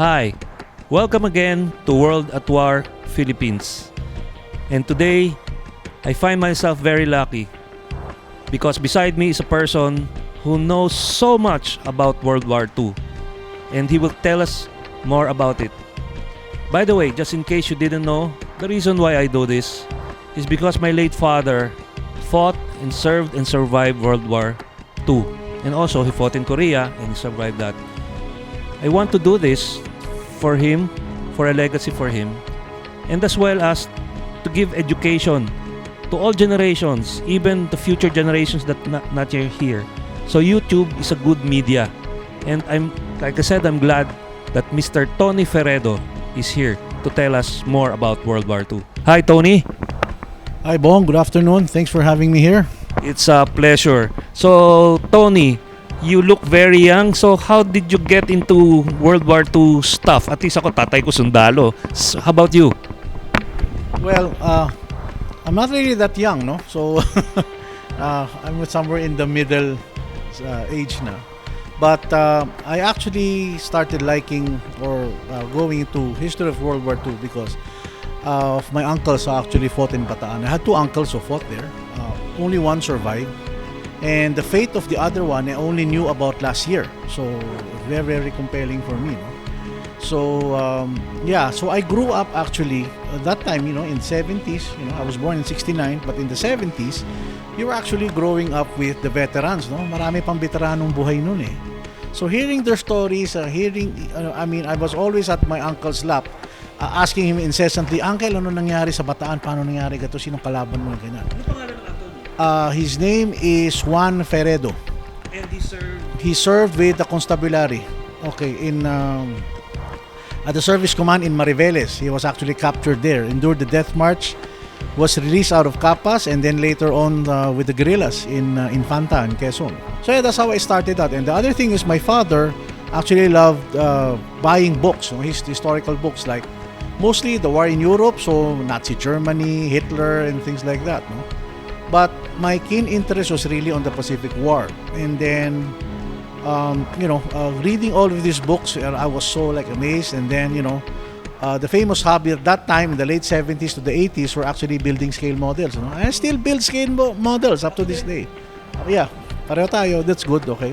Hi, welcome again to WaW Philippines. And today, I find myself very lucky because beside me is a person who knows so much about World War II, and he will tell us more about it. By the way, just in case you didn't know, the reason why I do this is because my late father fought and served and survived World War II. And also, he fought in Korea and he survived that. I want to do this for him, for a legacy for him, and as well as to give education to all generations, even the future generations that not yet here. So YouTube is a good media, and like I said, I'm glad that Mr. Tony Feredo is here to tell us more about World War II. Hi, Tony. Hi, Bong. Good afternoon. Thanks for having me here. It's a pleasure. So, Tony, you look very young. So, how did you get into World War II stuff? At least ako, tatay ko sundalo. So, how about you? Well, I'm not really that young, no? So, I'm somewhere in the middle age now. But I actually started liking or going into history of World War II because of my uncles who actually fought in Bataan. I had two uncles who fought there. Only one survived. And the fate of the other one I only knew about last year. So, very, very compelling for me, no? So, so I grew up actually at that time, in the 70s. I was born in 69, but in the 70s, you were actually growing up with the veterans, no? Marami pang veteranong buhay nun eh. So hearing their stories, I was always at my uncle's lap, asking him incessantly, Uncle, ano nangyari sa Bataan? Paano nangyari gato? Sinong kalaban mo? Ganyan. Ano pangalan ng uncle? His name is Juan Feredo. And He served with the constabulary. Okay, at the service command in Mariveles. He was actually captured there, endured the death march, was released out of Capas, and then later on with the guerrillas in Infanta and Quezon. So yeah, that's how I started out. And the other thing is my father actually loved buying books, historical books, like mostly the war in Europe, so Nazi Germany, Hitler, and things like that. No? But my keen interest was really on the Pacific War. And then, reading all of these books, I was so amazed. And then, the famous hobby at that time in the late 70s to the 80s were actually building scale models. And I still build scale models up to this day. Yeah, pareho tayo. That's good, okay.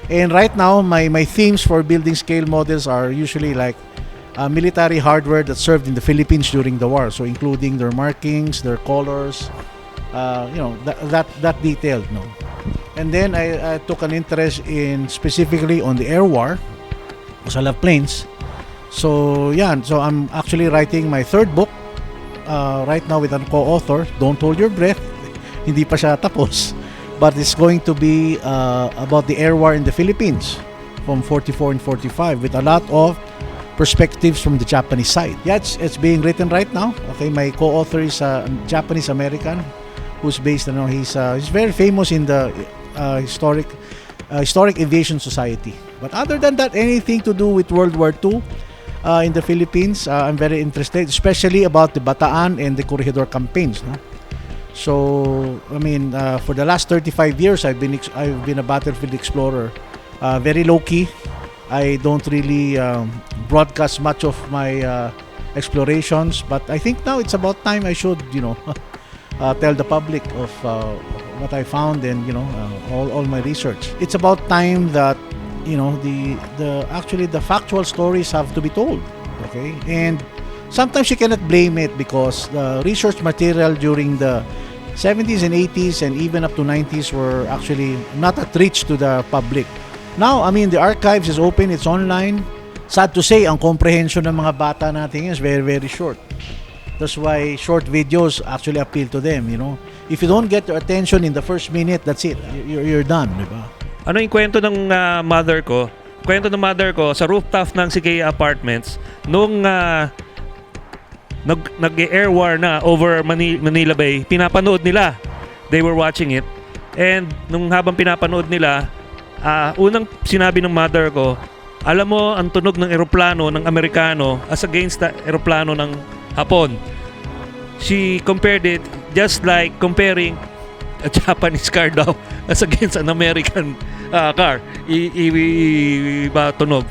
And right now, my themes for building scale models are usually military hardware that served in the Philippines during the war. So including their markings, their colors, that detailed, no. And then I took an interest in specifically on the air war because I love planes. So so I'm actually writing my third book right now with a co-author. Don't hold your breath. Hindi pa siya tapos. But it's going to be about the air war in the Philippines from 44 and 45 with a lot of perspectives from the Japanese side. Yeah, it's being written right now. Okay, my co-author is a Japanese American who's based, he's very famous in the historic aviation society. But other than that, anything to do with World War II in the Philippines, I'm very interested, especially about the Bataan and the Corregidor campaigns. No? So, for the last 35 years, I've been a battlefield explorer. Very low key. I don't really broadcast much of my explorations, but I think now it's about time I should, tell the public of what I found and all my research. It's about time that the factual stories have to be told. Okay, and sometimes you cannot blame it because the research material during the 70s and 80s and even up to 90s were actually not at reach to the public. Now, the archives is open, it's online. Sad to say, ang comprehension ng mga bata natin is very, very short. That's why short videos actually appeal to them, If you don't get their attention in the first minute, that's it. You're done, di ba? Ano yung kwento ng mother ko? Kwento ng mother ko sa rooftop ng CK Apartments nung nag-air war na over Manila Bay, pinapanood nila. They were watching it. And nung habang pinapanood nila, unang sinabi ng mother ko, alam mo ang tunog ng eroplano ng Amerikano as against the eroplano ng Hapon. She compared it just like comparing a Japanese car daw as against an American car. Iba tunog.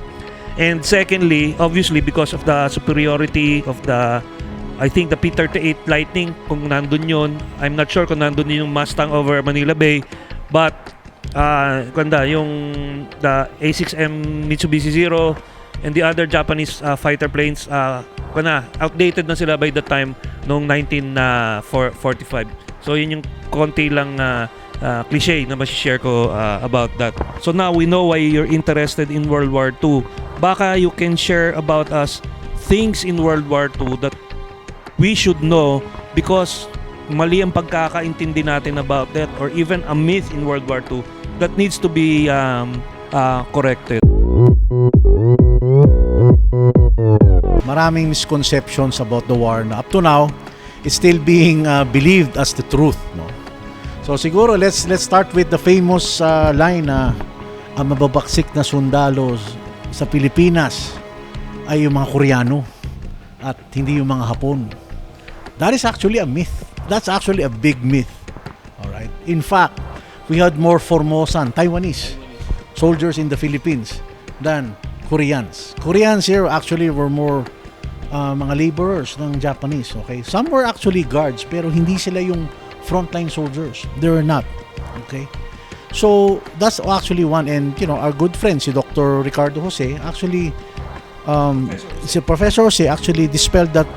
And secondly, obviously, because of the superiority of the, I think the P-38 Lightning, kung nandun yun, I'm not sure kung nandun yung Mustang over Manila Bay, but yung the A6M Mitsubishi Zero and the other Japanese fighter planes, outdated na sila by the time noong 1945. So yun yung konti lang cliche na masishare ko about that. So now we know why you're interested in World War II. Baka you can share about us things in World War II that we should know, because mali ang pagkakaintindi natin about that, or even a myth in World War II that needs to be corrected. Maraming misconceptions about the war na up to now it's still being believed as the truth, no? So siguro let's start with the famous line na ang mababaksik na sundalo sa Pilipinas ay yung mga Koreano at hindi yung mga Hapon. That is actually a myth. That's actually a big myth. All right. In fact, we had more Formosan, Taiwanese soldiers in the Philippines than Koreans. Koreans here actually were more mga laborers ng Japanese. Okay, some were actually guards, pero hindi sila yung frontline soldiers. They were not. Okay, so that's actually one. And you know, our good friend si Dr. Ricardo Jose actually, si Professor Jose actually dispelled that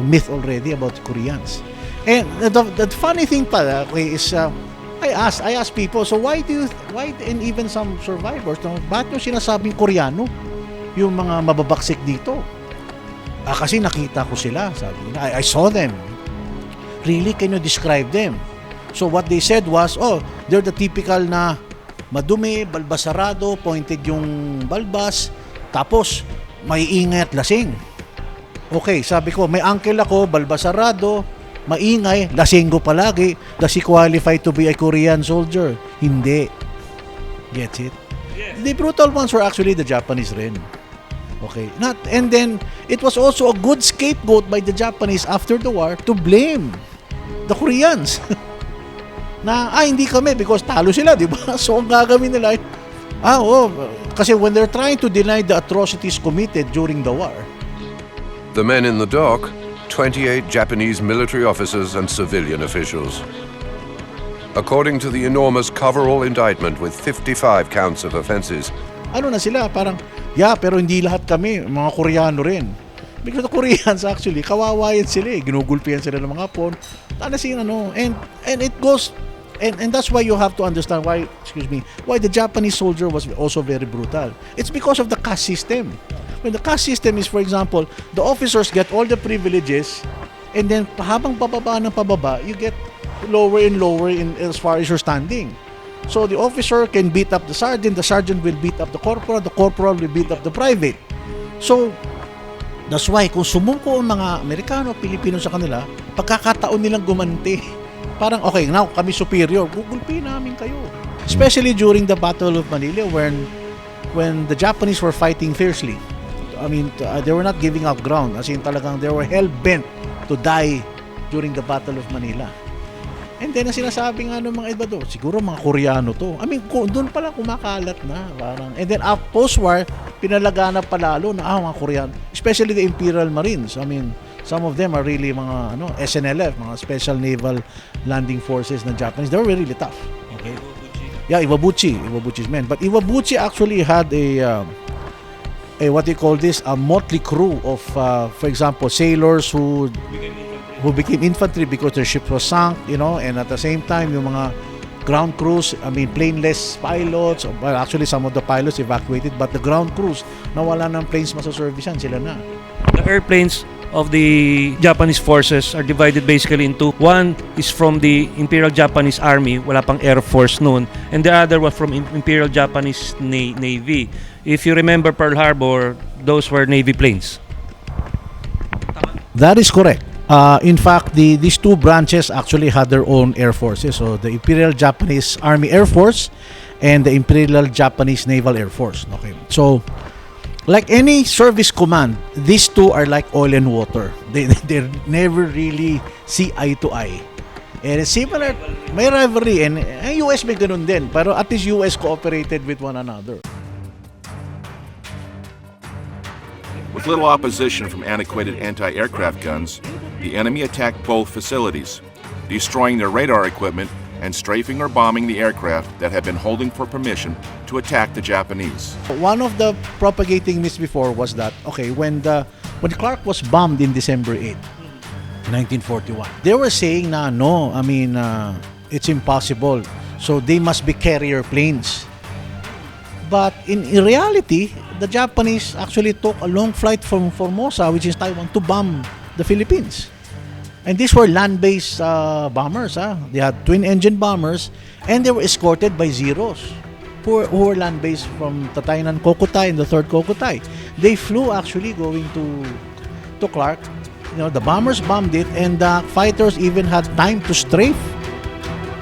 myth already about Koreans. And the funny thing pa, okay, is I asked people, so why and even some survivors, no, bakit yung sinasabing Koreano yung mga mababaksik dito? Kasi nakita ko sila, sabi nila. I saw them. Really, can you describe them? So what they said was, they're the typical na madumi, balbasarado, pointed yung balbas, tapos may ingay at lasing. Okay, sabi ko, may uncle ako, balbasarado, maingay, lasinggo palagi. Does he qualify to be a Korean soldier? Hindi. Gets it? Yes. The brutal ones were actually the Japanese rin. Okay. And then, it was also a good scapegoat by the Japanese after the war to blame the Koreans. Na, hindi kami because talo sila, di ba? So, ang gagawin nila, kasi when they're trying to deny the atrocities committed during the war. The men in the dock, 28 Japanese military officers and civilian officials. According to the enormous coverall indictment with 55 counts of offenses. Ano na sila, parang, pero hindi lahat kami, mga Koreano rin. Because the Koreans actually, kawawayan sila eh. Ginugulpihan sila ng mga Hapon. And it goes, and that's why you have to understand why the Japanese soldier was also very brutal. It's because of the caste system. When the caste system is, for example, the officers get all the privileges, and then habang pababa ng pababa, you get lower and lower as far as your standing. So the officer can beat up the sergeant will beat up the corporal will beat up the private. So that's why kung sumuko ang mga Amerikano, Pilipino sa kanila, pagkakataon nilang gumanti. Parang okay, now kami superior, gugulpi namin kayo. Especially during the Battle of Manila when the Japanese were fighting fiercely. I mean, they were not giving up ground. As in talagang they were hell-bent to die during the Battle of Manila. And then, ang sinasabi nga ng mga iba doon, siguro mga Koreano to. I mean, doon pala kumakalat na. Parang. And then, post-war, pinalaganap palalo na mga Koreano. Especially the Imperial Marines. I mean, some of them are really mga SNLF, mga Special Naval Landing Forces ng Japanese. They were really tough. Okay? Yeah, Iwabuchi's men. But Iwabuchi actually had a what do you call this? A motley crew of, for example, sailors who became infantry because their ship was sunk, and at the same time, yung mga ground crews, planeless pilots, well, actually some of the pilots evacuated, but the ground crews, nawala ng planes masaservicean, sila na. The airplanes of the Japanese forces are divided basically into, one is from the Imperial Japanese Army, wala pang Air Force noon, and the other was from Imperial Japanese Navy. If you remember Pearl Harbor, those were Navy planes. That is correct. In fact, these two branches actually had their own air forces. So the Imperial Japanese Army Air Force and the Imperial Japanese Naval Air Force. Okay. So, like any service command, these two are like oil and water. They never really see eye to eye. And it's similar, may rivalry. And US may ganun din. Pero at least US cooperated with one another. With little opposition from antiquated anti-aircraft guns, the enemy attacked both facilities, destroying their radar equipment and strafing or bombing the aircraft that had been holding for permission to attack the Japanese. One of the propagating myths before was that, okay, when Clark was bombed in December 8, 1941, they were saying na no, I mean, it's impossible. So they must be carrier planes. But in reality, the Japanese actually took a long flight from Formosa, which is Taiwan, to bomb the Philippines. And these were land-based bombers. They had twin-engine bombers, and they were escorted by Zeros, who were land-based from Tataynan Kokutai and the 3rd Kokutai. They flew actually going to Clark. You know, the bombers bombed it, and the fighters even had time to strafe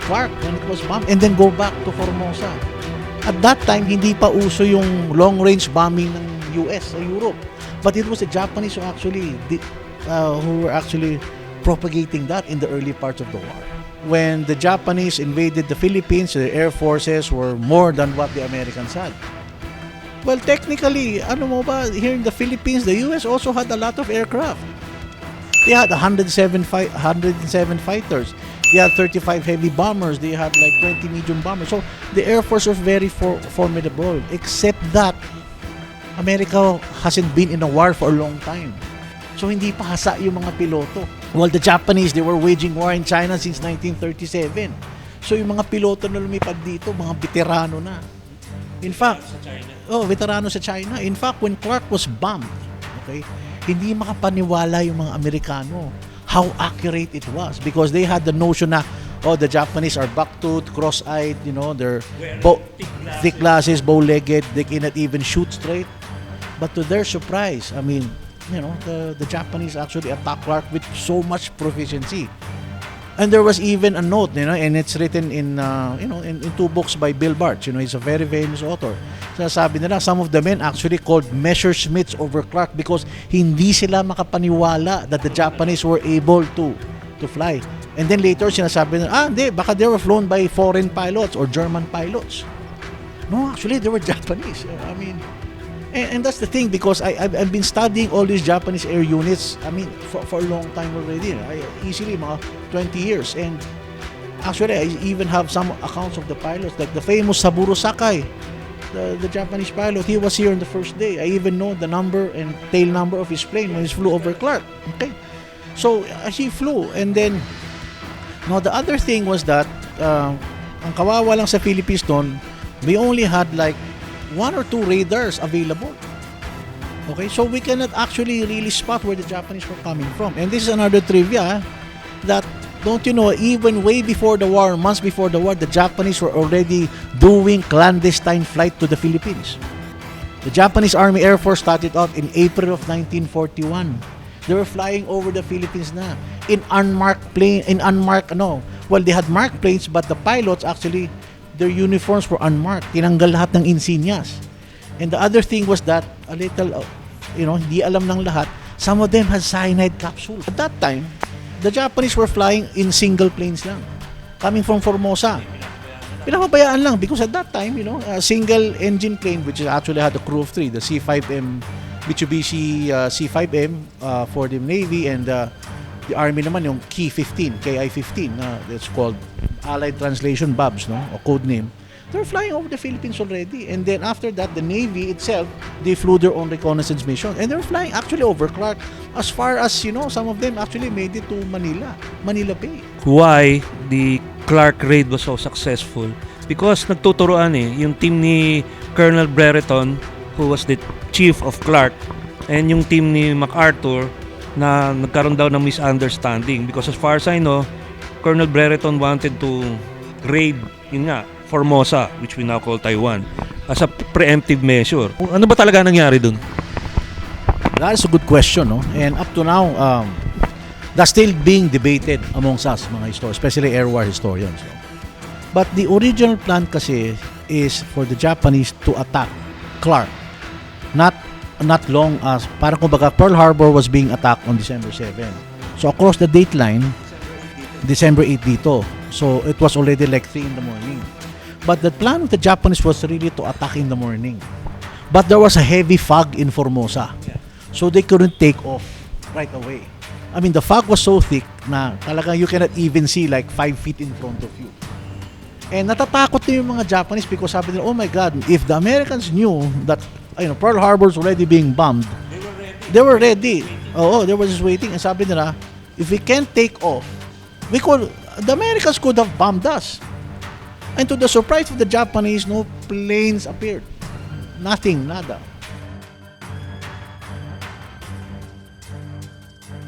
Clark when it was bombed, and then go back to Formosa. At that time, hindi pa uso yung long-range bombing ng US sa Europe. But it was the Japanese who were actually propagating that in the early parts of the war. When the Japanese invaded the Philippines, the air forces were more than what the Americans had. Well, technically, here in the Philippines, the US also had a lot of aircraft. They had 107 fighters. They had 35 heavy bombers. They had like 20 medium bombers. So the Air Force was very formidable. Except that America hasn't been in a war for a long time. So hindi pa hasa yung mga piloto. Well, the Japanese, they were waging war in China since 1937. So yung mga piloto na lumipad dito, mga veterano na. In fact, veterano sa China. In fact, when Clark was bombed, okay, hindi makapaniwala yung mga Amerikano how accurate it was, because they had the notion na, the Japanese are buck-toothed, cross-eyed, you know, they're thick glasses, bow-legged, they cannot even shoot straight. But to their surprise, I mean, you know, the Japanese actually attacked Clark with so much proficiency. And there was even a note, you know, and it's written in in 2 books by Bill Bartz. You know, he's a very famous author. Sabi nila, some of the men actually called Messerschmitts over Clark because hindi sila makapaniwala that the Japanese were able to fly. And then later, sinasabi nila, hindi, baka they were flown by foreign pilots or German pilots. No, actually, they were Japanese. I mean, and that's the thing, because I've been studying all these Japanese air units, I mean, for a long time already. Easily mga 20 years. And actually, I even have some accounts of the pilots, like the famous Saburo Sakai, the Japanese pilot. He was here on the first day. I even know the number and tail number of his plane when he flew over Clark. Okay? So, he flew. And then, now the other thing was that, ang kawawa lang sa Philippines noon, we only had like 1 or 2 radars available. Okay, so we cannot actually really spot where the Japanese were coming from. And this is another trivia, that, don't you know, even way before the war, months before the war, the Japanese were already doing clandestine flight to the Philippines. The Japanese Army Air Force started out in April of 1941. They were flying over the Philippines na in unmarked plane, well, they had marked planes, but the pilots actually, their uniforms were unmarked. Tinanggal lahat ng insignias. And the other thing was that, a little, hindi alam ng lahat, some of them had cyanide capsules. At that time, the Japanese were flying in single planes lang, coming from Formosa. Pinapabayaan lang, because at that time, a single engine plane, which actually had a crew of 3, the C5M, Mitsubishi C5M for the Navy, and the Army naman yung KI-15, that's called Allied Translation Babs, or code name. They're flying over the Philippines already. And then after that, the Navy itself, they flew their own reconnaissance mission. And they're flying actually over Clark, as far as, some of them actually made it to Manila Bay. Why the Clark raid was so successful? Because nagtuturoan yung team ni Colonel Brereton, who was the chief of Clark, and yung team ni MacArthur, na nagkaroon daw ng misunderstanding. Because as far as I know, Colonel Brereton wanted to raid, Formosa, which we now call Taiwan, as a preemptive measure. Ano ba talaga nangyari dun? That is a good question, no? And up to now, that's still being debated amongst us, mga historians, especially air war historians. No? But the original plan kasi is for the Japanese to attack Clark. Not long as, parang kumbaga, Pearl Harbor was being attacked on December 7. So across the date line, December 8 dito. So it was already like 3 in the morning. But the plan of the Japanese was really to attack in the morning. But there was a heavy fog in Formosa. So they couldn't take off right away. I mean, the fog was so thick na talagang you cannot even see like 5 feet in front of you. And natatakot na yung mga Japanese because sabi nila, oh my God, if the Americans knew that Pearl Harbor's already being bombed, they were ready. Oo, they were just waiting. And sabi nila, if we can't take off, the Americans could have bombed us. And to the surprise of the Japanese, no planes appeared. Nothing, nada.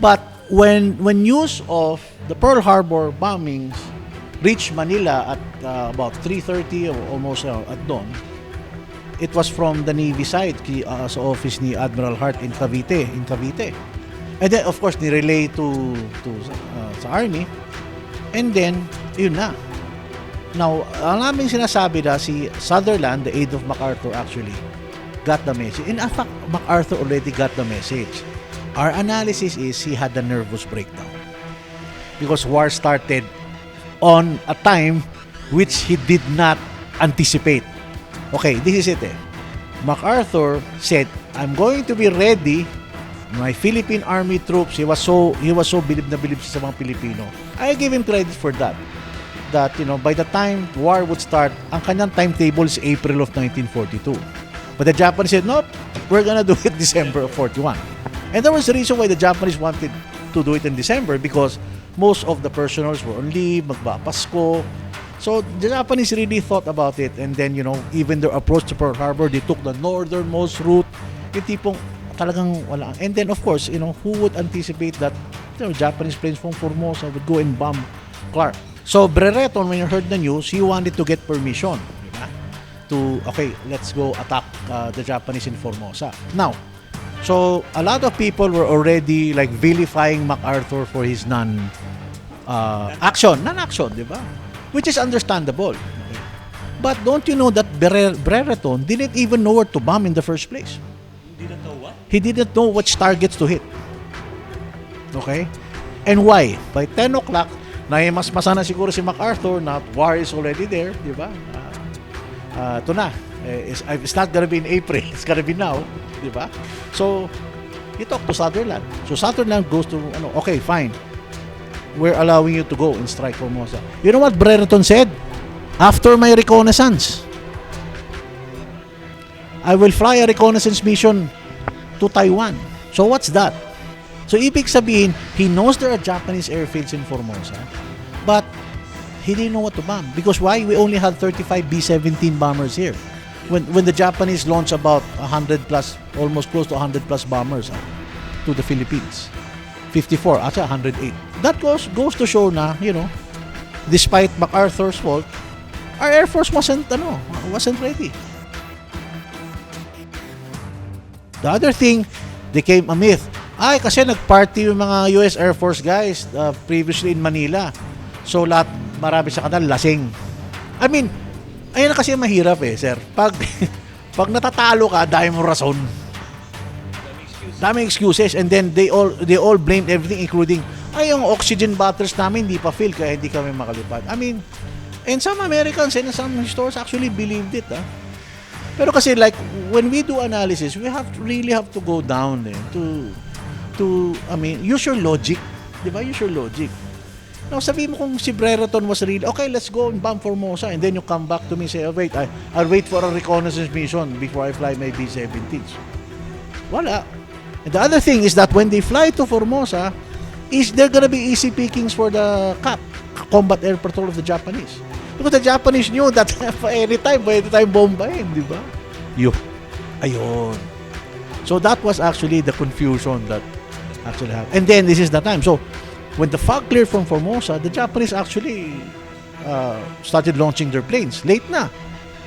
But when news of the Pearl Harbor bombings reached Manila at about 3:30 or almost at dawn, it was from the Navy side sa office ni Admiral Hart in Cavite. And then of course ni-relay to sa Army. And then yun na. Now, ang namin sinasabi na si Sutherland, the aide of MacArthur, actually got the message. In fact, MacArthur already got the message. Our analysis is he had a nervous breakdown because war started on a time which he did not anticipate. Okay, this is it. MacArthur said, "I'm going to be ready." My Philippine Army troops, he was so bilib na bilib sa mga Pilipino. I give him credit for that. That by the time war would start, ang kanyang timetable is April of 1942. But the Japanese said, "Nope, we're gonna do it December of 41." And there was a reason why the Japanese wanted to do it in December because most of the personnel were on leave, magpapasko. So the Japanese really thought about it, and then even their approach to Pearl Harbor, they took the northernmost route. Yung tipong talagang wala. And then of course, who would anticipate that Japanese planes from Formosa would go and bomb Clark? So Brereton, when he heard the news, he wanted to get permission, okay, let's go attack the Japanese in Formosa. Now, so a lot of people were already like vilifying MacArthur for his non-action, di ba? Which is understandable. Okay? But don't you know that Brereton didn't even know where to bomb in the first place? He didn't know what? He didn't know which targets to hit. Okay? And why? By 10 o'clock, nahimasmasan na siguro si MacArthur na war is already there, di ba? Ito na. It's not gonna be in April. It's gonna be now, di ba? So, he talked to Sutherland. So, Sutherland goes to, okay, fine. We're allowing you to go and strike Formosa. You know what Brereton said? After my reconnaissance, I will fly a reconnaissance mission to Taiwan. So, what's that? So, ibig sabihin, he knows there are Japanese airfields in Formosa, but he didn't know what to bomb. Because why? We only had 35 B-17 bombers here. When the Japanese launched about 100 plus, almost close to 100 plus bombers to the Philippines. 54, actually 108. That goes to show na, despite MacArthur's fault, our Air Force wasn't ready. The other thing became a myth. Ay, kasi nagparty yung mga US Air Force guys previously in Manila. So, marami sa kanila lasing. I mean, ayun na kasi mahirap sir. Pag natatalo ka, dahil mo rason. Daming excuses. And then, they all blamed everything, including, yung oxygen bottles namin hindi pa fill, kaya hindi kami makalipad. I mean, and some Americans and some stores actually believed it. Pero kasi like, when we do analysis, we really have to go down to use your logic. Diba? Use your logic. Now, sabihin mo kung si Brereton was really, okay, let's go and bomb Formosa, and then you come back to me and say, oh, wait, I'll wait for a reconnaissance mission before I fly my B-17s. Wala. And the other thing is that when they fly to Formosa, is there gonna be easy pickings for the CAP, Combat Air Patrol of the Japanese? Because the Japanese knew that anytime bombahin, di ba? Ayun. So that was actually the confusion that actually happened. And then this is the time. So when the fog cleared from Formosa, the Japanese actually started launching their planes. Late na.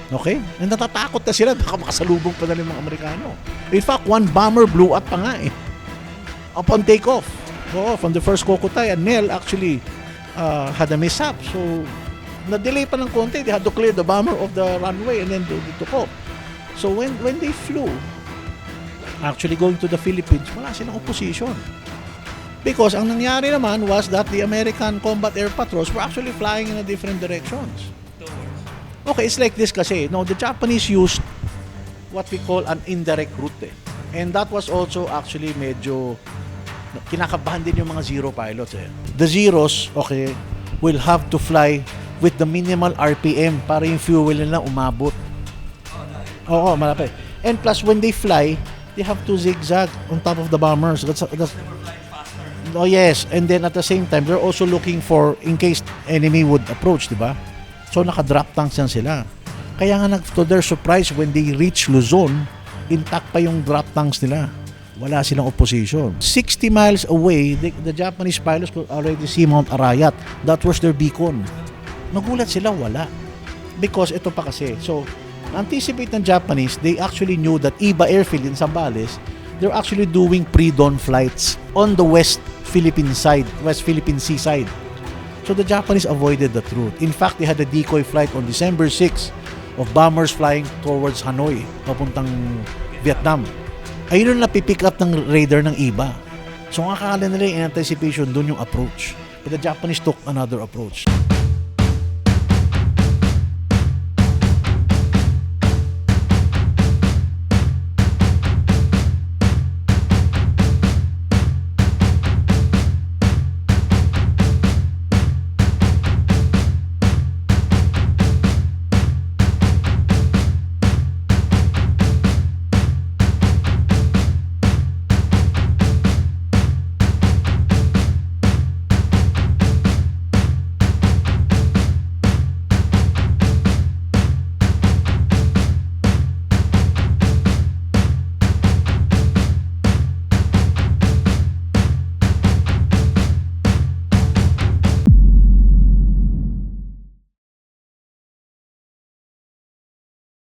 Okay? And natatakot na sila. Baka makasalubong pa na ng mga Amerikano. In fact, one bomber blew up pa nga upon takeoff. From the first Kokotay, and Nell actually had a mishap. So, na-delay pa ng konti. They had to clear the bomber of the runway and then they took off. So, when they flew, actually going to the Philippines, wala silang opposition. Because ang nangyari naman was that the American combat air patrols were actually flying in a different directions. Okay, it's like this kasi. No, the Japanese used what we call an indirect route. And that was also actually medyo kinakabahan din yung mga Zero pilots eh. The Zeros, okay, will have to fly with the minimal RPM para yung fuel nila umabot. Oo, malapit. And plus, when they fly, they have to zigzag on top of the bombers. That's oh yes, and then at the same time, they're also looking for, in case enemy would approach, di ba? So, naka-drop tanks yan sila. Kaya nga, to their surprise, when they reach Luzon, intact pa yung drop tanks nila. Wala silang opposition. 60 miles away, the Japanese pilots could already see Mount Arayat. That was their beacon. Nagulat sila, wala. Because ito pa kasi. So, anticipate ng Japanese, they actually knew that Iba Airfield in Zambales, they're actually doing pre-dawn flights on the West Philippine Sea side. So the Japanese avoided the truth. In fact, they had a decoy flight on December 6 of bombers flying towards Hanoi, papuntang Vietnam. Ayun yung napipick up ng radar ng iba. So ang akala nila in anticipation, dun yung approach. But the Japanese took another approach.